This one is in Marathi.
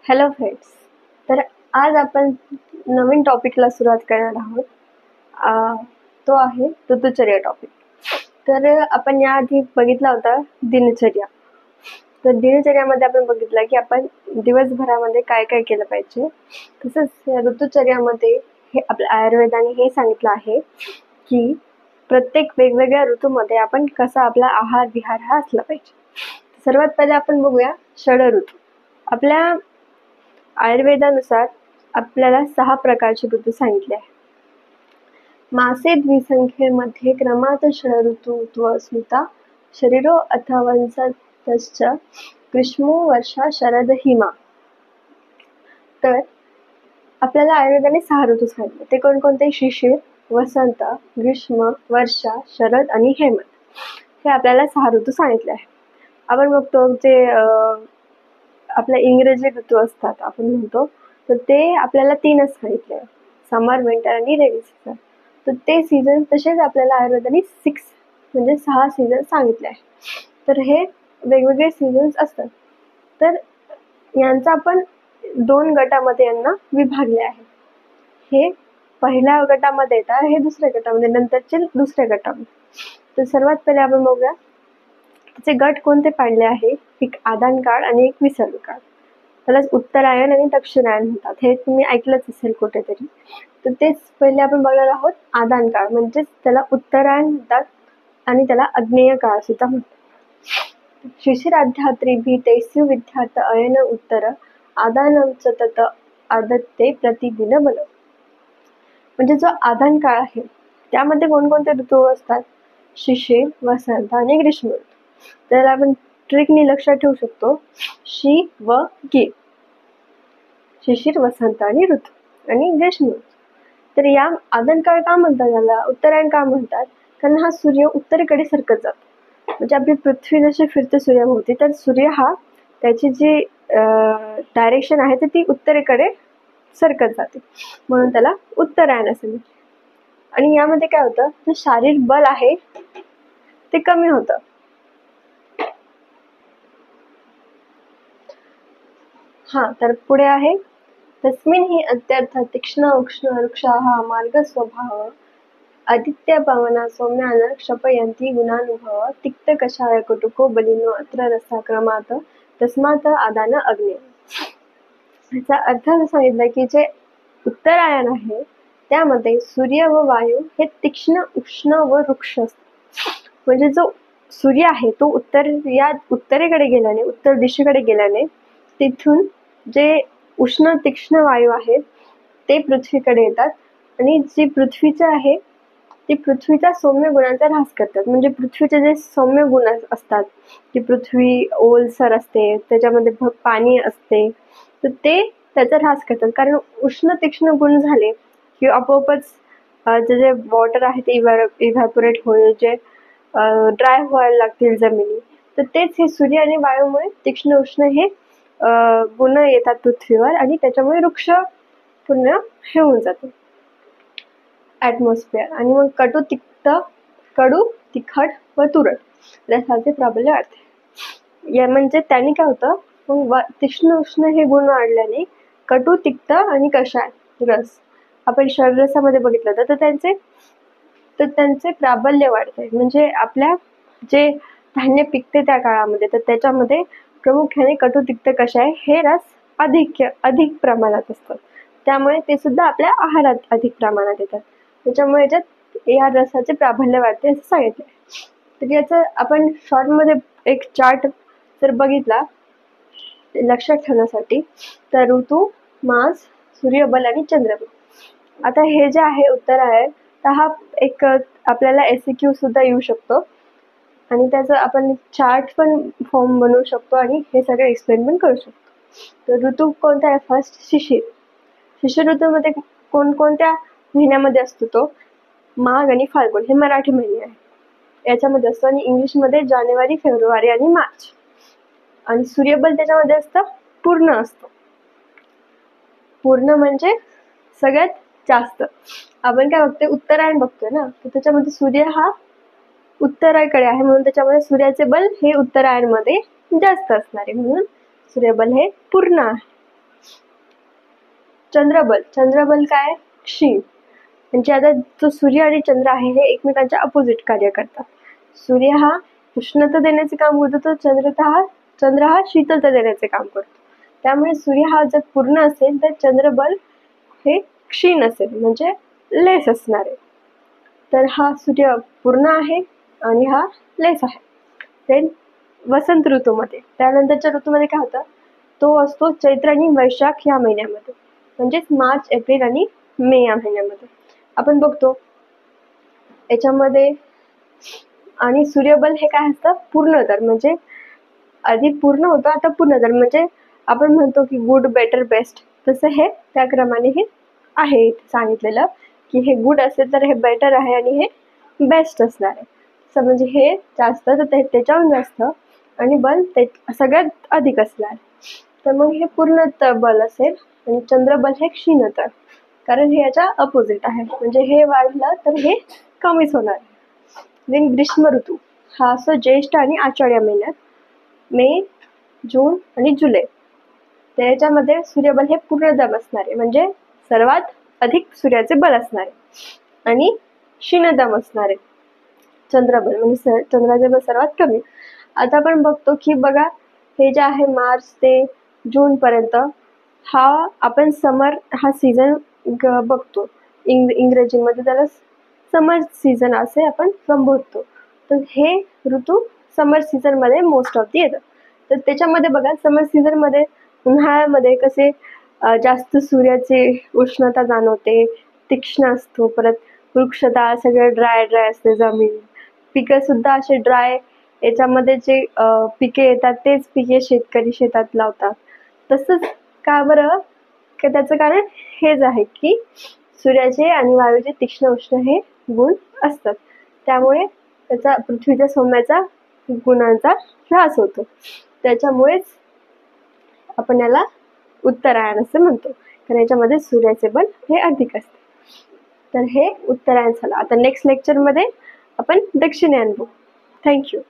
Hello friends. तर आज आपण नवीन टॉपिकला सुरुवात करणार आहोत. तो आहे ऋतुचर्या टॉपिक. तर आपण याआधी बघितला होता दिनचर्या. तर दिनचर्यामध्ये आपण बघितलं की आपण दिवसभरामध्ये काय काय केलं पाहिजे. तसंच ऋतुचर्यामध्ये हे आपल्या आयुर्वेदाने हे सांगितलं आहे की प्रत्येक वेगवेगळ्या ऋतूमध्ये आपण कसा आपला आहार विहार हा असला पाहिजे. सर्वात पहिले आपण बघूया षडऋतू. आपल्या आयुर्वेदानुसार आपल्याला 6 प्रकारचे ऋतू सांगितले आहे. मासे द्विसंख्येमध्ये क्रमात षडऋतू स्मृता शरीरो अथवंसतश्च ग्रीष्मो वर्षा शरद हिमा. तर आपल्याला आयुर्वेदाने 6 ऋतू सांगितले. ते कोणकोणते? शिशिर, वसंत, ग्रीष्म, वर्षा, शरद आणि हेमंत. हे आपल्याला 6 ऋतू सांगितले आहे. आपण बघतो जे आपल्या इंग्रजी ऋतू असतात आपण म्हणतो, तर ते आपल्याला 3च सांगितले, समर, विंटर आणि रेनी सीझन. तर ते सीझन तसेच आपल्याला आयुर्वेदाने 6 सीझन सांगितले आहे. तर हे वेगवेगळे सीझन्स असतात. तर यांचा आपण 2 गटामध्ये यांना विभागले आहे. हे पहिल्या गटामध्ये येतात, हे दुसऱ्या गटामध्ये, नंतरचे दुसऱ्या गटामध्ये. तर सर्वात पहिले आपण बघूया त्याचे गट कोणते पाडले आहे. एक आदान काळ आणि एक विसर्ग काळ. त्यालाच उत्तरायण आणि दक्षिणायन म्हणतात. हे तुम्ही ऐकलंच असेल कुठेतरी. तर तेच पहिले आपण बघणार आहोत. आदान काळ म्हणजेच त्याला उत्तरायण म्हणतात आणि त्याला आग्नेय काळ सुद्धा म्हणतात. शिशिराध्यात्री भीतेस्यु विद्यात अयन उत्तर आदानं सतत आदत्ते प्रतिदिन बल. म्हणजे जो आदान काळ आहे त्यामध्ये कोणकोणते ऋतू असतात? शिशिर, वसंत आणि ग्रीष्म ऋतू. त्याला आपण ट्रिकनी लक्षात ठेवू शकतो. शी व गी, शिशिर, वसंत आणि ऋतू आणि ग्रीष्म ऋतू. तर या आदान काळ का म्हणतात, याला उत्तरायण का म्हणतात? कारण हा सूर्य उत्तरेकडे सरकत जातो. म्हणजे आपली पृथ्वी जशी फिरते सूर्याभोवती, तर सूर्य हा त्याची जी डायरेक्शन आहे ती उत्तरेकडे सरकत जाते, म्हणून त्याला उत्तरायण असे म्हणतात. आणि यामध्ये काय होतं, जे शारीरिक बल आहे ते कमी होतं. तर पुढे आहे तस्मिन् हि अत्यर्थ तीक्ष्ण उक्ष्ण वृक्षाः मार्ग स्वभाव आदित्य पवना सौम्यान क्षपयन्ति गुणानुभव तिक्त कषाय कटुको बलिनो अत्र रसा क्रमात तस्मात आदान अग्नि. याचा अर्थ असं सांगितलं की जे उत्तरायण आहे त्यामध्ये सूर्य व वायू हे तीक्ष्ण, उष्ण व वृक्ष असतात. म्हणजे जो सूर्य आहे तो उत्तरेकडे गेल्याने, उत्तर दिशेकडे गेल्याने तिथून जे उष्ण तीक्ष्ण वायू आहेत ते पृथ्वीकडे येतात आणि जी पृथ्वीचे आहे ती पृथ्वीच्या सौम्य गुणांचा ऱ्हास करतात. म्हणजे पृथ्वीचे जे सौम्य गुण असतात, की पृथ्वी ओलसर असते, त्याच्यामध्ये पाणी असते, तर ते त्याचा ऱ्हास करतात. कारण उष्ण तीक्ष्ण गुण झाले की आपोआपच जे वॉटर आहे ते इव्हॅपोरेट होईल, जे ड्राय व्हायला लागतील जमिनी. तर तेच हे सूर्य आणि वायूमुळे तीक्ष्ण उष्ण हे गुण येतात पृथ्वीवर आणि त्याच्यामुळे वृक्ष पूर्ण हे होऊन जातो ॲटमॉस्फिअर. आणि मग कडू, तिखट व तुरट रसाचे प्राबल्य वाढते. या म्हणजे त्यांनी काय होतं, मग तीक्ष्ण उष्ण हे गुण वाढल्याने कटू, तिक्त आणि कषाय रस आपण शरीररसामध्ये बघितलं होतं, तर त्यांचे प्राबल्य वाढते. म्हणजे आपल्या जे धान्य पिकते त्या काळामध्ये, तर त्याच्यामध्ये प्रामुख्याने कटू, तिक्त, कषाय हे रस अधिक प्रमाणात असतात. त्यामुळे ते सुद्धा आपल्या आहारात अधिक प्रमाणात येतात. त्याच्यामुळे या रसाचे प्राबल्य वाढते असं सांगितलं. तर याचं आपण शॉर्टमध्ये एक चार्ट जर बघितला लक्षात ठेवण्यासाठी, तर ऋतू, मास, सूर्यबल आणि चंद्रबल. आता हे जे आहे उत्तरायण, तर हा एक आपल्याला SEQ सुद्धा येऊ शकतो आणि त्याचं आपण चार्ट पण फॉर्म बनवू शकतो आणि हे सगळं एक्सप्लेन पण करू शकतो. तर ऋतू कोणता आहे? फर्स्ट शिशिर. शिशिर ऋतूमध्ये कोणकोणत्या महिन्यामध्ये असतो? तो माघ आणि फाल्गुन हे मराठी महिने आहे याच्यामध्ये असतो, आणि इंग्लिशमध्ये जानेवारी, फेब्रुवारी आणि मार्च. आणि सूर्यबल त्याच्यामध्ये असतं पूर्ण असतो. पूर्ण म्हणजे सगळ्यात जास्त. आपण काय बघतोय, उत्तरायण बघतोय ना, तर त्याच्यामध्ये सूर्य हा उत्तरेकडे आहे, म्हणून त्याच्यामध्ये सूर्याचे बल हे उत्तरायण मध्ये जास्त असणार आहे, म्हणून सूर्यबल हे पूर्ण आहे. चंद्रबल काय, क्षीण. म्हणजे आता जो सूर्य आणि चंद्र आहे हे एकमेकांच्या अपोजिट कार्य करतात. सूर्य हा उष्णता देण्याचे काम करतो, तर चंद्र हा शीतलता देण्याचे काम करतो. त्यामुळे सूर्य हा जर पूर्ण असेल तर चंद्रबल हे क्षीण असेल, म्हणजे लेस असणार आहे. तर हा सूर्य पूर्ण आहे आणि हा लेस आहे. देन वसंत ऋतूमध्ये, त्यानंतरच्या ऋतूमध्ये काय होतं, तो असतो चैत्र आणि वैशाख या महिन्यामध्ये, म्हणजेच मार्च, एप्रिल आणि मे या महिन्यामध्ये. आपण बघतो याच्यामध्ये, आणि सूर्यबल हे काय असतं, पूर्णतर. म्हणजे आधी पूर्ण होतं, आता पूर्णतर. म्हणजे आपण म्हणतो की गुड, बेटर, बेस्ट, तसं हे त्या क्रमाने हे आहे सांगितलेलं की हे गुड असेल तर हे बेटर आहे आणि हे बेस्ट असणार आहे. म्हणजे हे जास्त तर त्याच्याहून जास्त आणि बल ते सगळ्यात अधिक असणार. तर मग हे पूर्ण बल असेल आणि चंद्रबल हे क्षीणतर, कारण हे याच्या अपोजिट आहे. म्हणजे हे वाढलं तर हे कमीच होणार. देन ग्रीष्म ऋतू हा असतो ज्येष्ठ आणि आषाढ या महिन्यात, मे, जून आणि जुलै. त्याच्यामध्ये सूर्यबल हे पूर्णदम असणार आहे, म्हणजे सर्वात अधिक सूर्याचे बल असणार आहे, आणि क्षीणदम असणार आहे चंद्रबल, म्हणजे चंद्राचे बल सर्वात कमी. आता आपण बघतो की बघा, हे जे आहे मार्च ते जून पर्यंत हा आपण समर हा सीझन बघतो. इंग्रजीमध्ये त्याला समर सीझन असे आपण संबोधतो. तर हे ऋतू समर सीझन मध्ये मोस्ट ऑफ दी येतात. तर त्याच्यामध्ये बघा, समर सीझन मध्ये उन्हाळ्यामध्ये कसे जास्त सूर्याची उष्णता जाणवते, तीक्ष्ण असतो. परत वृक्षता सगळं ड्राय असते, जमीन, पिकं सुद्धा असे ड्राय. याच्यामध्ये जे पिके येतात तेच पिके शेतकरी शेतात लावतात. तसंच का बरं, की त्याचं कारण हेच आहे की सूर्याचे आणि वायूचे तीक्ष्ण उष्ण हे गुण असतात. त्यामुळे त्याचा पृथ्वीच्या सौम्याचा गुणांचा ह्रास होतो. त्याच्यामुळेच आपण याला उत्तरायण असं म्हणतो, कारण याच्यामध्ये सूर्याचे बल हे अधिक असते. तर हे उत्तरायण झालं. आता नेक्स्ट लेक्चरमध्ये आपण दक्षिणायन बघू. थँक्यू.